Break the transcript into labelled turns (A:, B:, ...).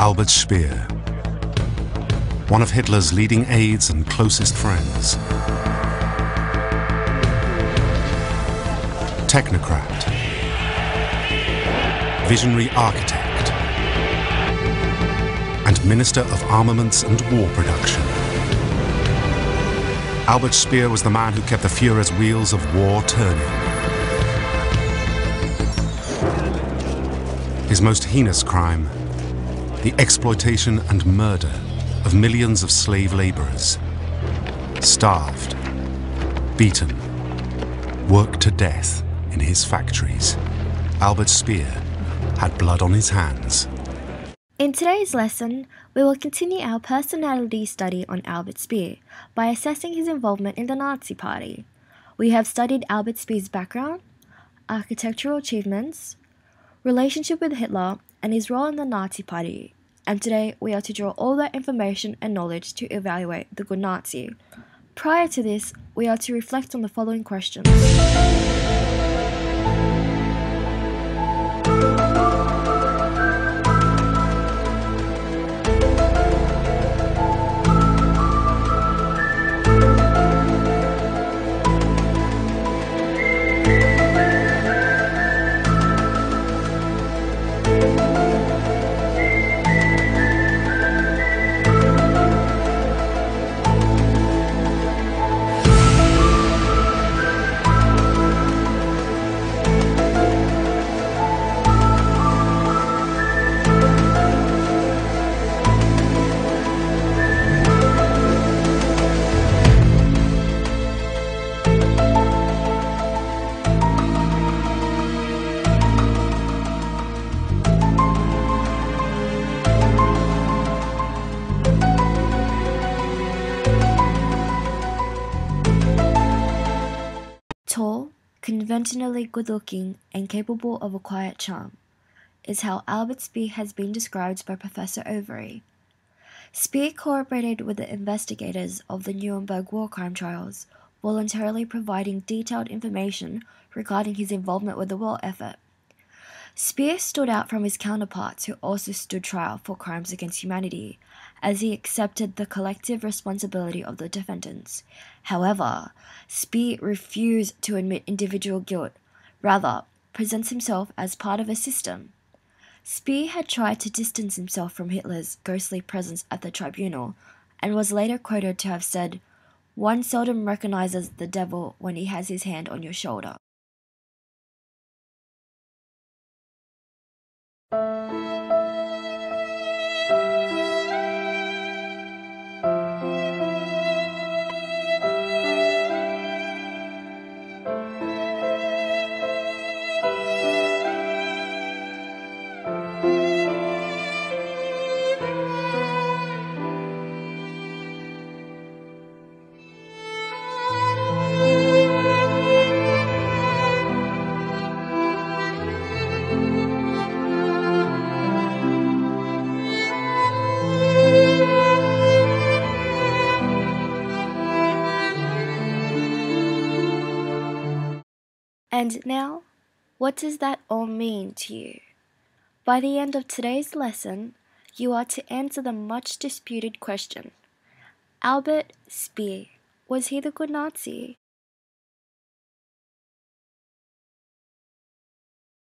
A: Albert Speer, one of Hitler's leading aides and closest friends. Technocrat, visionary architect, and Minister of Armaments and War Production. Albert Speer was the man who kept the Führer's wheels of war turning. His most heinous crime, the exploitation and murder of millions of slave laborers, starved, beaten, worked to death in his factories. Albert Speer had blood on his hands.
B: In today's lesson, we will continue our personality study on Albert Speer by assessing his involvement in the Nazi Party. We have studied Albert Speer's background, architectural achievements, relationship with Hitler, and his role in the Nazi Party. And today, we are to draw all that information and knowledge to evaluate the good Nazi. Prior to this, we are to reflect on the following questions. Tall, conventionally good-looking, and capable of a quiet charm is how Albert Speer has been described by Professor Overy. Speer cooperated with the investigators of the Nuremberg war crime trials, voluntarily providing detailed information regarding his involvement with the war effort. Speer stood out from his counterparts who also stood trial for crimes against humanity, as he accepted the collective responsibility of the defendants. However, Speer refused to admit individual guilt, rather presents himself as part of a system. Speer had tried to distance himself from Hitler's ghostly presence at the tribunal, and was later quoted to have said, "One seldom recognizes the devil when he has his hand on your shoulder." And now, what does that all mean to you? By the end of today's lesson, you are to answer the much disputed question: Albert Speer, was he the good Nazi?